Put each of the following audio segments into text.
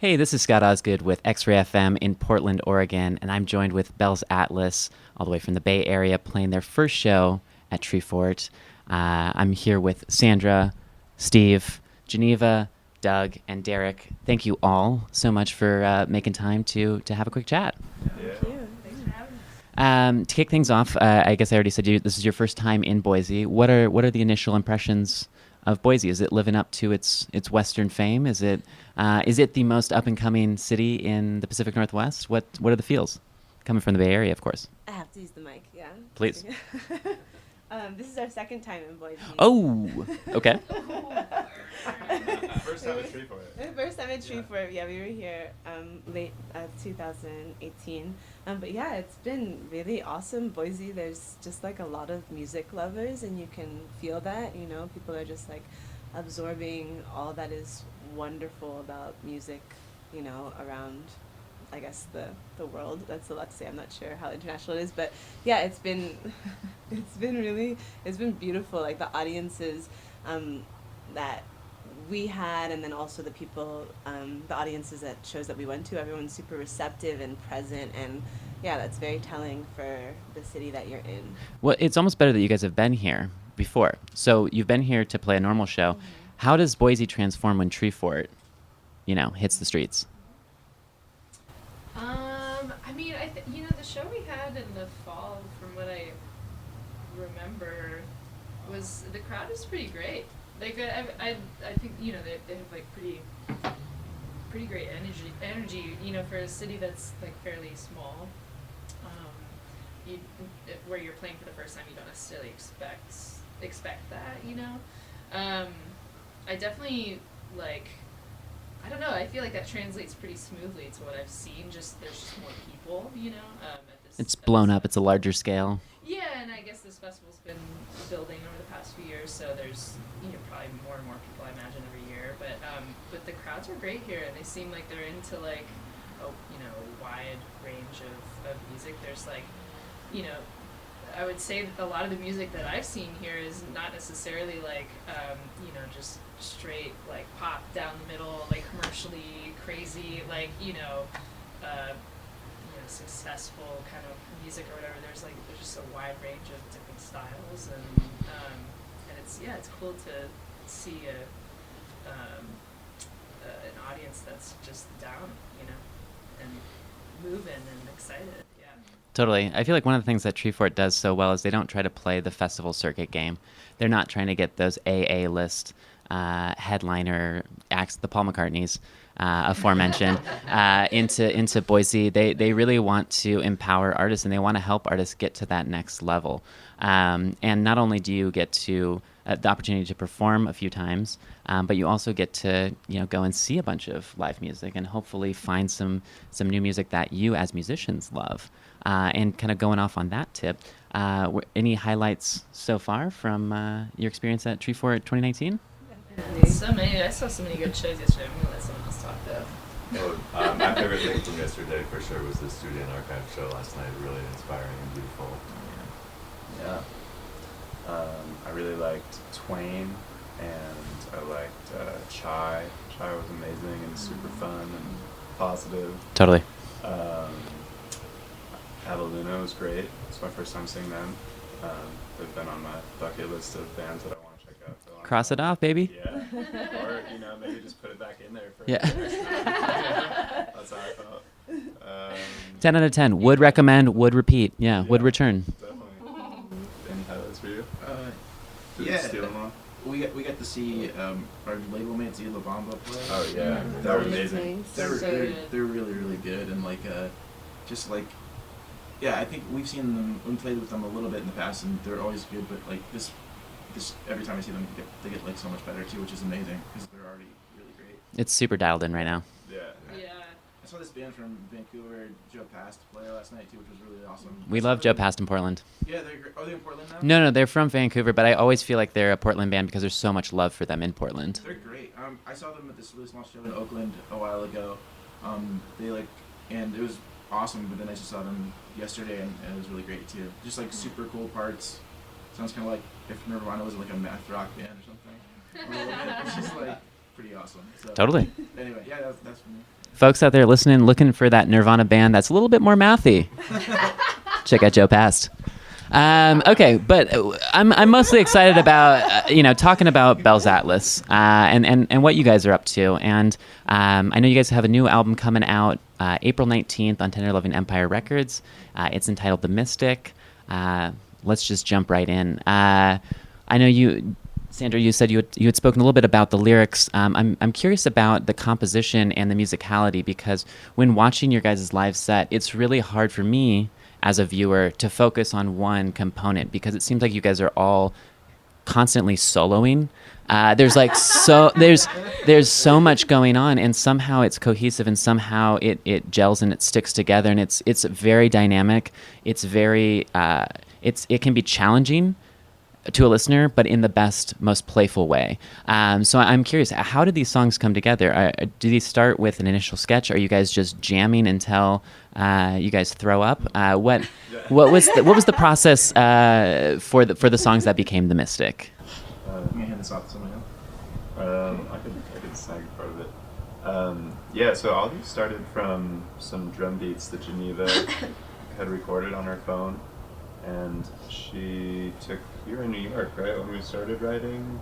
Hey, this is Scott Osgood with XRAY FM in Portland, Oregon, and I'm joined with Bell's Atlas, all the way from the Bay Area, playing their first show at Treefort. I'm here with Sandra, Steve, Geneva, Doug, and Derek. Thank you all so much for making time to have a quick chat. Yeah. Thank you. Thanks for having us. To kick things off, I guess I already said this is your first time in Boise. What are the initial impressions of Boise? Is it living up to its Western fame? Is it the most up and coming city in the Pacific Northwest? What are the feels coming from the Bay Area, of course? I have to use the mic, yeah. Please. This is our second time in Boise. Oh, okay. First time at Treefort. First time at Treefort, yeah, we were here late 2018. But yeah, it's been really awesome. Boise, there's just like a lot of music lovers, and you can feel that, you know, people are just like absorbing all that is wonderful about music, you know, around, I guess, the world. That's a lot to say. I'm not sure how international it is, but yeah, it's been it's been beautiful. Like the audiences that we had, and then also the people, the audiences at shows that we went to, everyone's super receptive and present, and yeah, that's very telling for the city that you're in. Well, it's almost better that you guys have been here before. So you've been here to play a normal show. Mm-hmm. How does Boise transform when Treefort, hits the streets? I mean, the show we had in the fall, from what I remember, was the crowd was pretty great. Like I think they have like pretty great energy. For a city that's like fairly small, where you're playing for the first time, you don't necessarily expect that. I definitely I don't know. I feel like that translates pretty smoothly to what I've seen. There's just more people, at this. It's blown up. It's a larger scale. Yeah, and I guess this festival's been building over the past few years, so there's probably more and more people, I imagine, every year. But the crowds are great here, and they seem like they're into a wide range of music. There's I would say that a lot of the music that I've seen here is not necessarily just straight pop down the middle, commercially crazy, successful kind of music or whatever. There's just a wide range of different styles, and it's cool to see an audience that's just down, and moving and excited. Yeah. Totally. I feel like one of the things that Treefort does so well is they don't try to play the festival circuit game. They're not trying to get those AA list headliner acts, the Paul McCartneys, aforementioned, into Boise. They really want to empower artists, and they want to help artists get to that next level. And not only do you get to the opportunity to perform a few times, but you also get to go and see a bunch of live music and hopefully find some new music that you as musicians love. And kind of going off on that tip, any highlights so far from your experience at Treefort 2019? So many. I saw so many good shows yesterday. I'm gonna let someone else talk though. My favorite thing from yesterday for sure was the Studio and Archive show last night. Really inspiring and beautiful. Yeah. I really liked Twain, and I liked Chai. Chai was amazing and super fun and positive. Totally. Avaluna was great. It's my first time seeing them. They've been on my bucket list of bands that I want to check out for a long Cross time. it off, baby. Yeah. Or, maybe just put it back in there for Yeah. That's how I felt. 10 out of 10. Would recommend, would repeat. Yeah, would return. Definitely. Any highlights for you? Did Yeah. you steal them all? We got to see our label mates La Bamba play. Oh, yeah. That was amazing. They're So they're, good. they're really really good, and I think we've seen them, we played with them a little bit in the past, and they're always good. But this every time I see them, they get so much better too, which is amazing because they're already really great. It's super dialed in right now. Yeah. Yeah. I saw this band from Vancouver, Joe Past, play last night too, which was really awesome. We love Joe Past in Portland. Yeah, they're great. Are they in Portland now? No, they're from Vancouver, but I always feel like they're a Portland band because there's so much love for them in Portland. They're great. I saw them at this really small show in Oakland a while ago. And it was awesome. But then I just saw them yesterday, and it was really great too. Just super cool parts. Sounds kind of like if Nirvana was like a math rock band or something. A little bit. It's just pretty awesome. So, Totally. Anyway, yeah, that's for me. folks out there listening, looking for that Nirvana band that's a little bit more mouthy, check out Joe Past. Okay, but I'm mostly excited about talking about Bell's Atlas and what you guys are up to. And I know you guys have a new album coming out April 19th on Tender Loving Empire Records. It's entitled The Mystic. Let's just jump right in. I know you, Sandra, you said you had spoken a little bit about the lyrics. I'm curious about the composition and the musicality, because when watching your guys' live set, it's really hard for me as a viewer to focus on one component, because it seems like you guys are all constantly soloing. There's so much going on, and somehow it's cohesive, and somehow it gels and it sticks together, and it's very dynamic. It's very it can be challenging to a listener, but in the best, most playful way. So I'm curious, how did these songs come together? Do these start with an initial sketch? Are you guys just jamming until you guys throw up? What was the process for the songs that became The Mystic? I'm gonna hand this off to someone else. I could sing part of it. Yeah, so all these started from some drum beats that Geneva had recorded on her phone. And she took, you were in New York, right, when we started writing,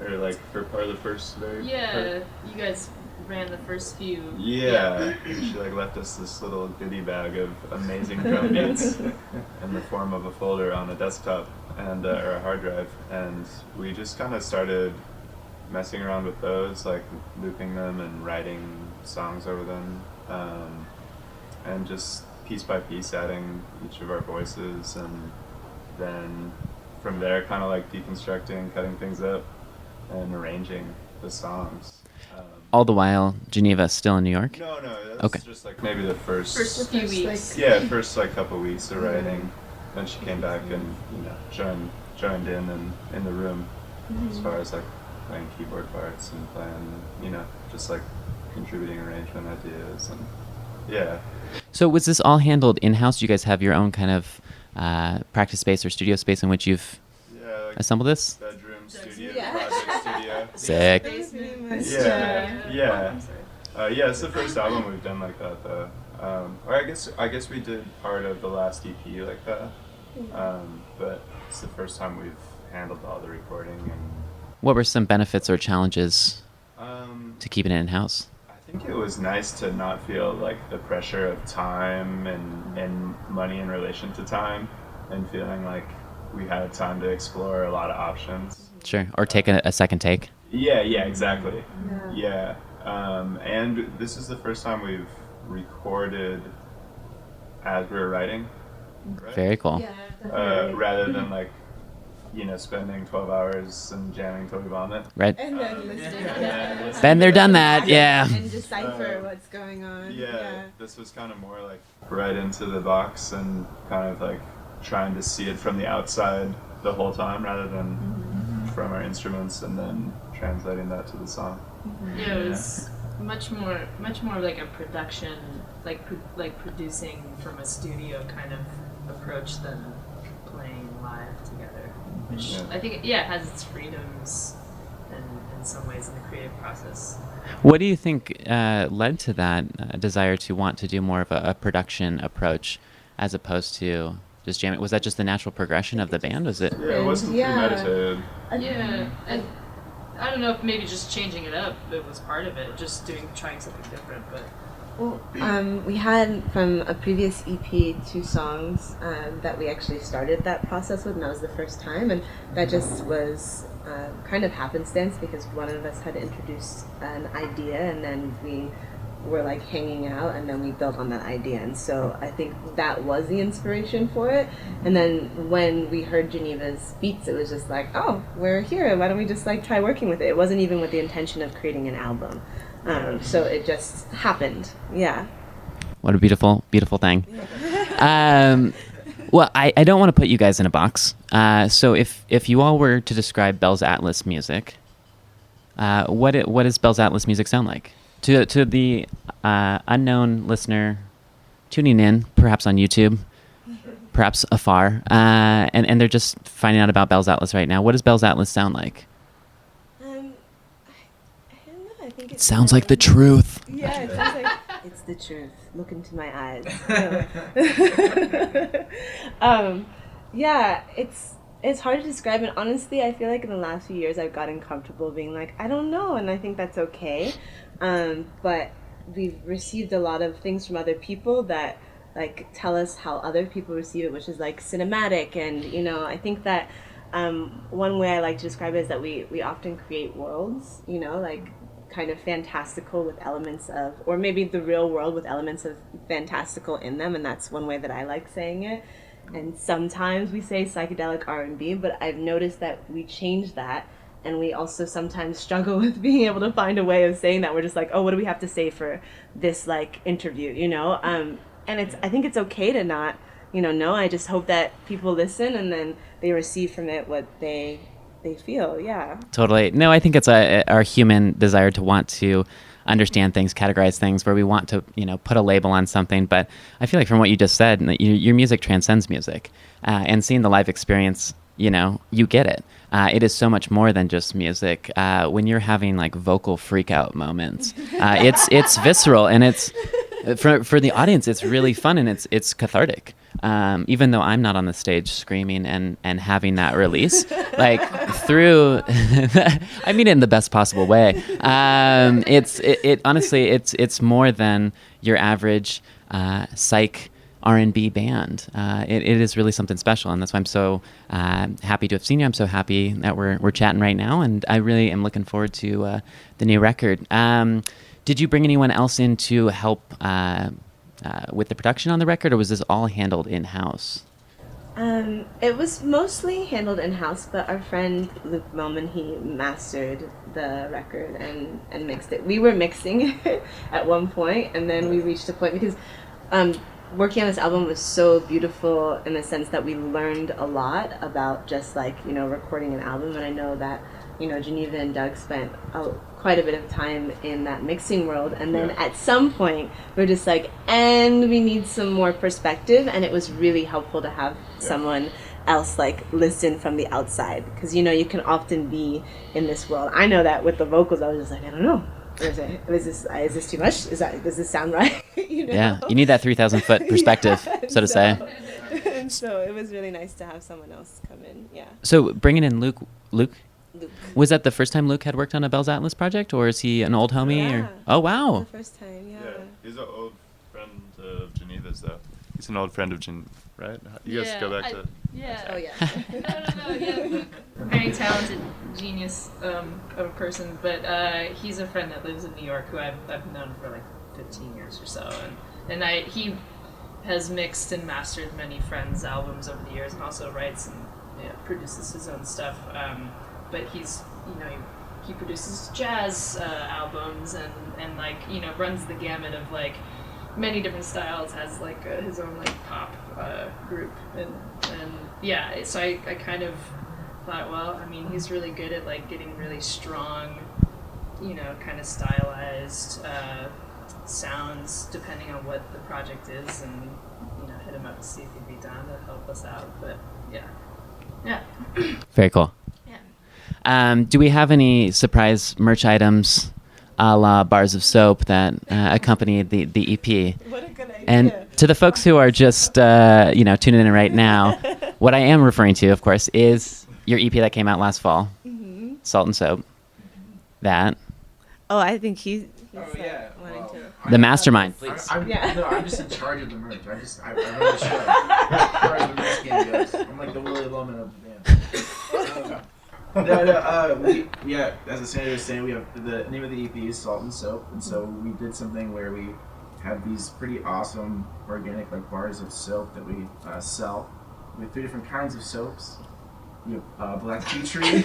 or like for part of the first part? You guys ran the first few. Yeah. She like left us this little goodie bag of amazing drum beats in the form of a folder on a desktop and or a hard drive, and we just kind of started messing around with those, like looping them and writing songs over them, and just piece by piece adding each of our voices, and then from there kind of like deconstructing, cutting things up, and arranging the songs. All the while, Geneva still in New York? No, that's okay. Just like maybe the first few weeks. First like couple weeks of writing. Then she came back and joined in the room, as far as like playing keyboard parts and playing, just like contributing arrangement ideas, and yeah. So was this all handled in-house? Do you guys have your own kind of practice space or studio space in which you've assembled this? Bedroom studio, Yeah. project studio. Sick. Yeah. It's the first album we've done like that, though. Or I guess we did part of the last EP like that. But it's the first time we've handled all the recording. And What were some benefits or challenges to keeping it in-house? I think it was nice to not feel like the pressure of time and money in relation to time, and feeling like we had time to explore a lot of options. Sure. Or take a second take? Yeah, exactly. Yeah. And this is the first time we've recorded as we were writing. Right? Very cool. Yeah, definitely. Rather than like, spending 12 hours and jamming till we vomit. Right. And then listening. Been there, done that, yeah. And decipher what's going on. Yeah, this was kind of more like right into the box and kind of like trying to see it from the outside the whole time, rather than from our instruments, and then translating that to the song. Yeah, it was much more like a production, like producing from a studio kind of approach than playing live together, which I think it has its freedoms in some ways in the creative process. What do you think led to that desire to want to do more of a production approach as opposed to just jamming? Was that just the natural progression of the band? Was it? Yeah, it wasn't premeditated. Yeah, and I don't know if maybe just changing it up it was part of it, just trying something different, but. Well, we had from a previous EP 2 songs that we actually started that process with, and that was the first time, and that just was kind of happenstance, because one of us had introduced an idea, and then we were like hanging out, and then we built on that idea, and so I think that was the inspiration for it. And then when we heard Geneva's beats, it was just like, oh, we're here, why don't we just like try working with it? It wasn't even with the intention of creating an album. So it just happened. Yeah. What a beautiful, beautiful thing. Well, I don't want to put you guys in a box. So if you all were to describe Bell's Atlas music, what does Bell's Atlas music sound like? To the unknown listener tuning in, perhaps on YouTube, perhaps afar, and they're just finding out about Bell's Atlas right now, what does Bell's Atlas sound like? I don't know. I think It sounds like the truth. Yeah, it sounds like It's the truth. Look into my eyes. Yeah, it's hard to describe, and honestly, I feel like in the last few years I've gotten comfortable being like, I don't know, and I think that's okay. But we've received a lot of things from other people that like tell us how other people receive it, which is like cinematic, and I think that one way I like to describe it is that we often create worlds, like kind of fantastical with elements of, or maybe the real world with elements of fantastical in them, and that's one way that I like saying it. And sometimes we say psychedelic R&B, but I've noticed that we change that, and we also sometimes struggle with being able to find a way of saying that. We're just like, oh, what do we have to say for this like interview, and I think it's okay to not, know. I just hope that people listen and then they receive from it what they feel. Yeah. Totally. No, I think it's our human desire to want to understand things, categorize things, where we want to, put a label on something. But I feel like from what you just said, your music transcends music, and seeing the live experience, you get it. It is so much more than just music. When you're having like vocal freak out moments, it's visceral, and it's for the audience, it's really fun, and it's cathartic. Even though I'm not on the stage screaming and having that release, like through, I mean it in the best possible way. Honestly, it's more than your average psych R&B band. It is really something special, and that's why I'm so happy to have seen you. I'm so happy that we're chatting right now, and I really am looking forward to the new record. Did you bring anyone else in to help with the production on the record, or was this all handled in-house? It was mostly handled in-house, but our friend Luke Melman, he mastered the record and mixed it. We were mixing it at one point, and then we reached a point because working on this album was so beautiful in the sense that we learned a lot about just like, recording an album. And I know that, Geneva and Doug spent quite a bit of time in that mixing world. And then at some point, we're just like, and we need some more perspective. And it was really helpful to have someone else like listen from the outside. Because, you can often be in this world. I know that with the vocals, I was just like, I don't know. Is this too much? Does this sound right? Yeah, you need that 3,000-foot perspective, so to say. And so it was really nice to have someone else come in. Yeah. So bringing in Luke, was that the first time Luke had worked on a Bell's Atlas project, or is he an old homie? Yeah. Or? Oh wow. The first time, yeah. He's an old friend of Geneva's, though. He's an old friend of right? You guys go back to... Yeah. Oh yeah. No. Yeah, Luke, very talented, genius of a person, but he's a friend that lives in New York who I've known for like 15 years or so, and he has mixed and mastered many friends' albums over the years, and also writes and produces his own stuff. But he's he produces jazz albums and like runs the gamut of like many different styles, has like his own like pop group, and yeah, so I kind of thought, well, I mean, he's really good at like getting really strong, kind of stylized sounds depending on what the project is, and hit him up to see if he'd be down to help us out. But yeah. Very cool. Yeah. Do we have any surprise merch items, a la bars of soap, that accompany the EP? What a good idea. And to the folks who are just tuning in right now, what I am referring to, of course, is your EP that came out last fall, Salt and Soap. That. Oh, I think he's wanting to. The mastermind, please. I'm just in charge of the merch. I run the show. As far as the merch game goes, I'm like the Willy Loman of the band. As Sandra was saying, we have the name of the EP is Salt and Soap, and so we did something where we have these pretty awesome organic like bars of soap that we sell. We have 3 different kinds of soaps. You have black tea tree.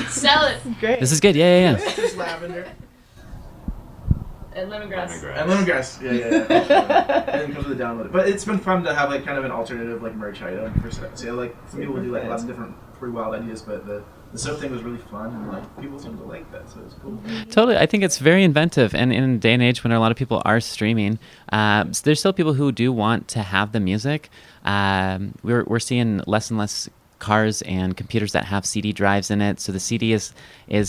Sell it. Great. This is good. Yeah. Just lavender. And lemongrass. And lemongrass. Yeah. And it comes with a download. But it's been fun to have like kind of an alternative like merch item for sale. Like some people do like lots of different pretty wild ideas, but the soap thing was really fun, and like people seem to like that, so it's cool. Totally. I think it's very inventive, and in a day and age when a lot of people are streaming, there's still people who do want to have the music. We're seeing less and less cars and computers that have CD drives in it. So the CD is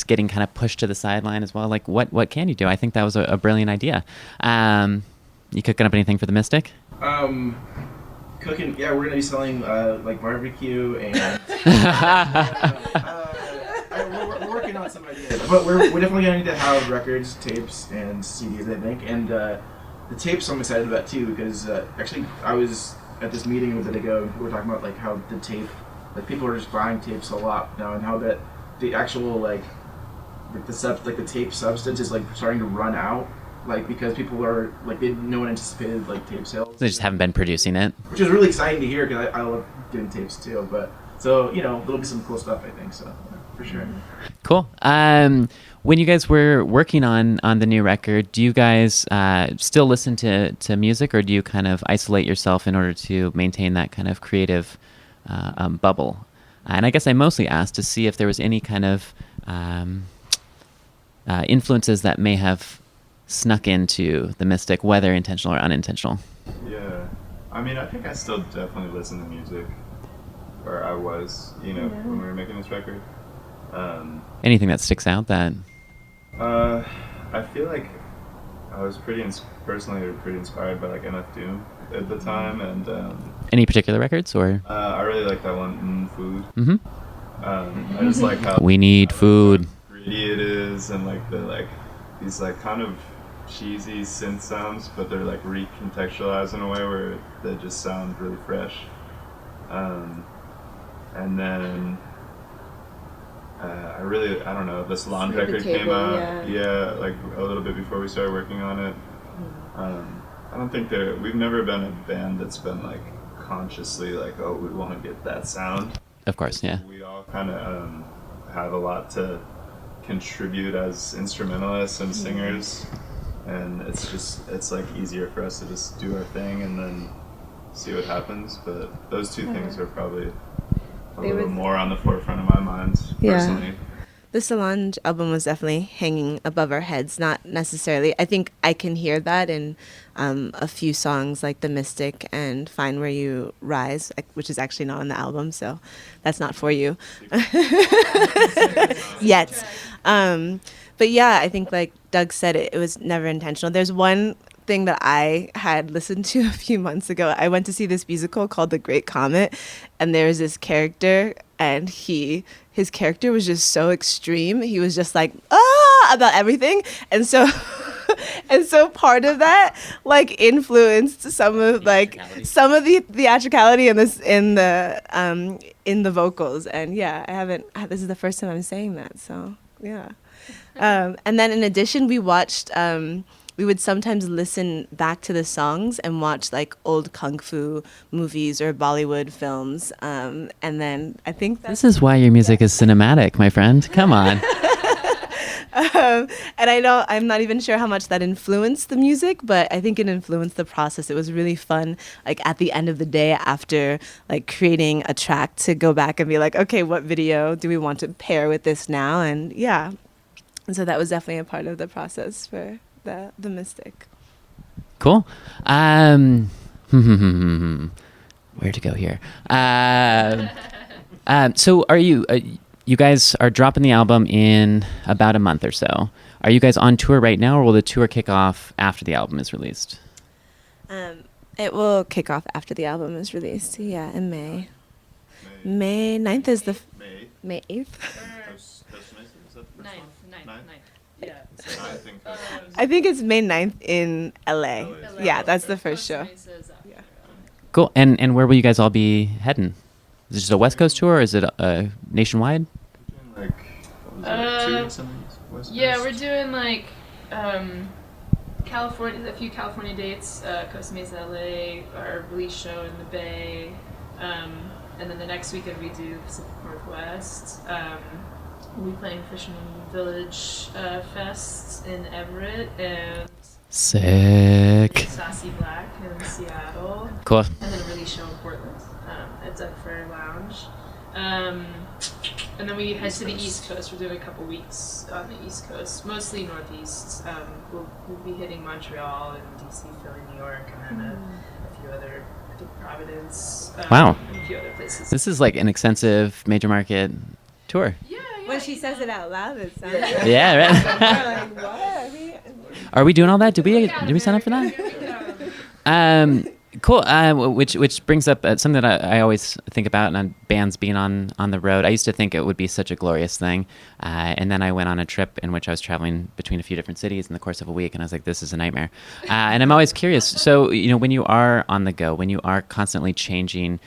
getting kind of pushed to the sideline as well. Like, what can you do? I think that was a brilliant idea. You cooking up anything for the Mystic? Cooking, yeah, we're gonna be selling like barbecue and we're working on some ideas, but we're definitely gonna need to have records, tapes, and CDs, I think. And the tapes I'm excited about too, because actually I was at this meeting a bit ago. We were talking about like how the tape, like people are just buying tapes a lot now, and how that the actual like the tape substance is like starting to run out. Like, because people are, like, no one anticipated, like, tape sales. They just haven't been producing it. Which is really exciting to hear, because I love doing tapes, too. But, so, you know, there'll be some cool stuff, I think, so, for sure. Cool. When you guys were working on the new record, do you guys still listen to music, or do you kind of isolate yourself in order to maintain that kind of creative bubble? And I guess I mostly asked to see if there was any kind of influences that may have snuck into the Mystic, whether intentional or unintentional. Yeah, I mean, I think I still definitely listen to music, or I was, you know, when we were making this record. Anything that sticks out that? I feel like I was personally pretty inspired by like MF Doom at the time, and Any particular records, or? I really like that one, Food. Mm-hmm. I just like how We need food. gritty it is, and like these like kind of cheesy synth sounds, but they're like recontextualized in a way where they just sound really fresh. And then I don't know, this Solange record came out, like a little bit before we started working on it. I don't think we've never been a band that's been like consciously like, oh, we want to get that sound. Of course, yeah. We all kind of have a lot to contribute as instrumentalists and singers, and it's like easier for us to just do our thing and then see what happens. But those two things are probably a little more on the forefront of my mind personally. The Solange album was definitely hanging above our heads, not necessarily. I think I can hear that in a few songs like The Mystic and Find Where You Rise, which is actually not on the album, so that's not for you yet. But yeah, I think like Doug said, it was never intentional. There's one thing that I had listened to a few months ago. I went to see this musical called The Great Comet, and there was this character, and his character was just so extreme. He was just like, about everything. And so part of that like influenced some of the theatricality in the vocals. And yeah, this is the first time I'm saying that, so yeah. And then in addition, we watched we would sometimes listen back to the songs and watch like old kung fu movies or Bollywood films. And then I think this is why your music is cinematic, my friend. Come on. And I'm not even sure how much that influenced the music, but I think it influenced the process. It was really fun, like at the end of the day after like creating a track, to go back and be like, okay, what video do we want to pair with this now? And yeah, and so that was definitely a part of the process for the Mystic. Cool. Where to go here? So are you guys are dropping the album in about a month or so. Are you guys on tour right now, or will the tour kick off after the album is released? It will kick off after the album is released. Yeah, in May. May 9th is the May 8th. Ninth. Yeah. I think it's May 9th in LA. Yeah, that's the first show. Yeah. Cool. And where will you guys all be heading? Is it just a West Coast tour, or is it nationwide? Like, what was it, 2 weeks West Yeah, Coast? we're doing like California, a few California dates, Costa Mesa, LA, our release show in the Bay, and then the next weekend we do Pacific Northwest. We'll be playing Fisherman Village Fest in Everett and Sick. Sassy Black in Seattle. Cool. And then a release show in Portland at Doug Fair Lounge. And then we head to the East Coast. We're doing a couple weeks on the East Coast, mostly Northeast. We'll be hitting Montreal and DC, Philly, New York, and then a few other Providence. Wow. And a few other places. This is like an extensive major market tour. Yeah. When she says it out loud, it sounds like Yeah, right. we're like, what? Are we? Are we doing all that? Did we sign up for that? Cool. Which brings up something that I always think about, and bands being on the road. I used to think it would be such a glorious thing, and then I went on a trip in which I was traveling between a few different cities in the course of a week, and I was like, this is a nightmare. And I'm always curious. So, when you are on the go, when you are constantly changing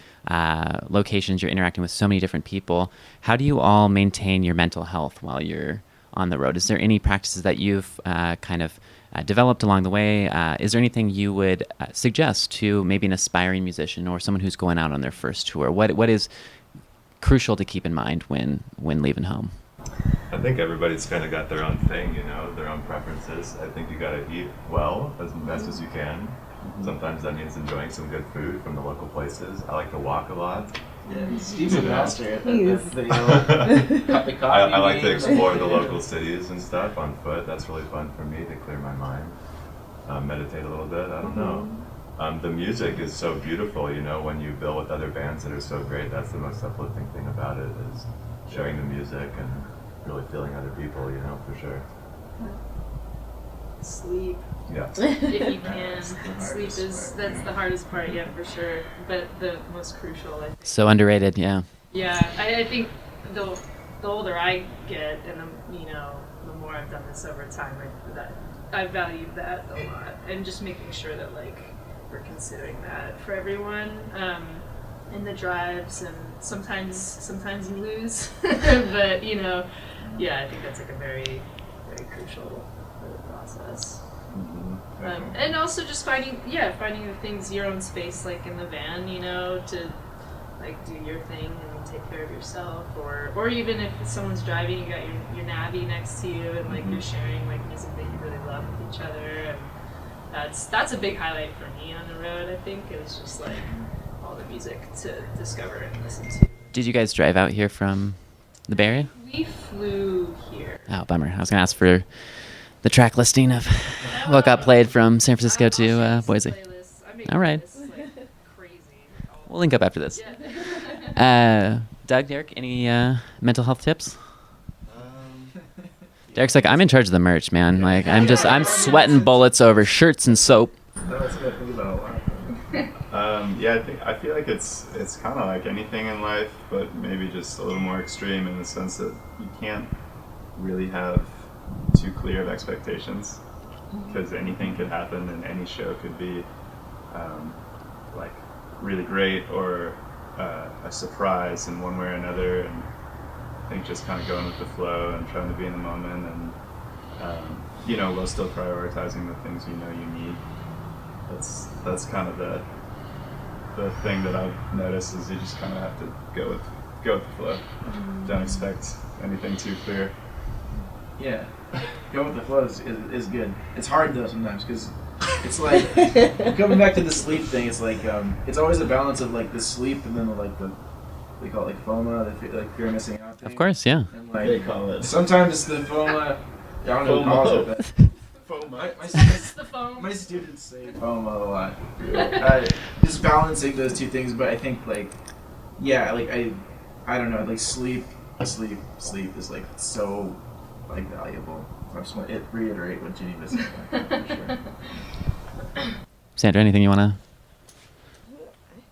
locations, you're interacting with so many different people, how do you all maintain your mental health while you're on the road? Is there any practices that you've kind of developed along the way? Is there anything you would suggest to maybe an aspiring musician or someone who's going out on their first tour? What is crucial to keep in mind when leaving home? I think everybody's kind of got their own thing, their own preferences. I think you got to eat well as best as you can. Sometimes that means enjoying some good food from the local places. I like to walk a lot. Yeah, Steve's a master at He's- the cup of coffee. I like to game. explore the local cities and stuff on foot. That's really fun for me to clear my mind. Meditate a little bit. I don't know. The music is so beautiful, when you build with other bands that are so great. That's the most uplifting thing about it, is sharing the music and really feeling other people, for sure. Sleep. Yeah. If you can. That's the Sleep hardest is part. that's the hardest part, yeah, for sure. But the most crucial, I think. So underrated, yeah. Yeah, I think the older I get, and the more I've done this over time, I valued that a lot, and just making sure that we're considering that for everyone, in the drives, and sometimes you lose, but yeah, I think that's a very very crucial part of the process. And also just finding the things, your own space, in the van, to do your thing and take care of yourself, or even if someone's driving, you got your navy next to you, and you're sharing music that you really love with each other, and that's a big highlight for me on the road. I think it was just all the music to discover and listen to. Did you guys drive out here from the Bay Area? We flew here. Oh, bummer. I was going to ask for the track listing of what got played from San Francisco to Boise. All right. Crazy. We'll link up after this. Yeah. Doug, Derek, any mental health tips? Derek's like, I'm in charge of the merch, man. I'm sweating bullets over shirts and soap. No, that's good. I think about a lot. I feel like it's kind of like anything in life, but maybe just a little more extreme in the sense that you can't really have too clear of expectations, because anything could happen and any show could be really great or a surprise in one way or another. And I think just kind of going with the flow and trying to be in the moment, and while still prioritizing the things you need. That's kind of the thing that I've noticed, is you just kind of have to go with the flow. Don't expect anything too clear. Yeah, go with the flow is good. It's hard though sometimes, because it's coming back to the sleep thing. It's it's always a balance of the sleep and then they call it FOMA, the fear of missing out thing. Of course, yeah. And They call it. sometimes it's the FOMA. I don't know who calls it, but FOMA. It's the phone. my students say FOMA a lot. Just balancing those two things, but I think I don't know, sleep is so valuable. I just want to reiterate what Geneva said. For sure. Sandra, anything you want to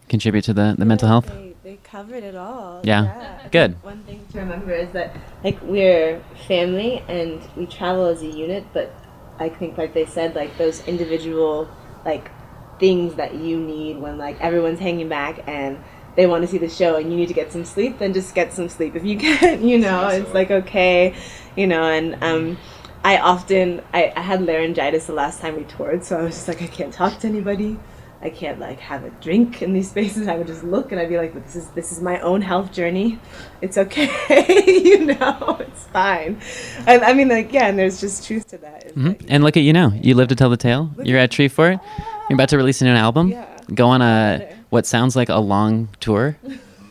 contribute to the mental health? They covered it all. Yeah. Good. One thing to remember is that we're family and we travel as a unit, but I think they said those individual things that you need when everyone's hanging back and they want to see the show and you need to get some sleep, then just get some sleep if you can. It's okay, and I had laryngitis the last time we toured, so I was just I can't talk to anybody. I can't have a drink in these spaces. I would just look and I'd be but this is my own health journey. It's okay, it's fine. I mean, and there's just truth to that. And look at you now. You live to tell the tale. You're at Treefort. You're about to release a new album. Yeah. Go on what sounds like a long tour.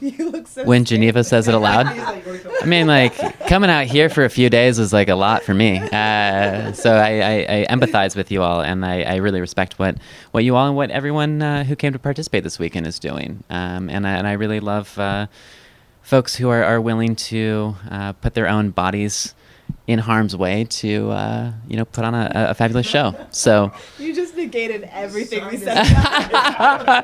You look so when scary. Geneva says it aloud. I mean, like, coming out here for a few days was like a lot for me. So I empathize with you all, and I really respect what you all and what everyone who came to participate this weekend is doing. And I really love folks who are willing to put their own bodies in harm's way to put on a fabulous show. So You just negated everything we said.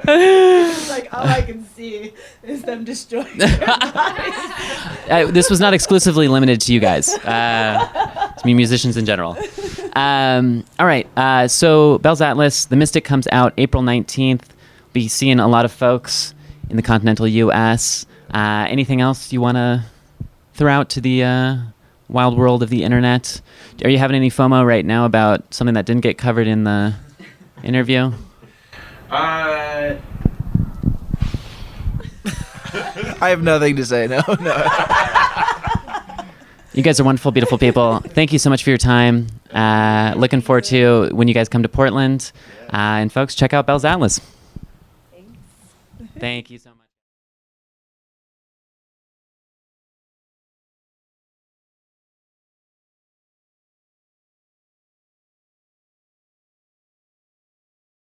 It's like all I can see is them destroying their bodies. this was not exclusively limited to you guys. I mean, musicians in general. All right. So Bell's Atlas, The Mystic comes out April 19th. Be seeing a lot of folks in the continental U.S. Anything else you want to throw out to the wild world of the internet? Are you having any FOMO right now about something that didn't get covered in the interview? I have nothing to say. No. You guys are wonderful, beautiful people. Thank you so much for your time. Looking forward to when you guys come to Portland. And folks, check out Bell's Atlas. Thanks. Thank you so much.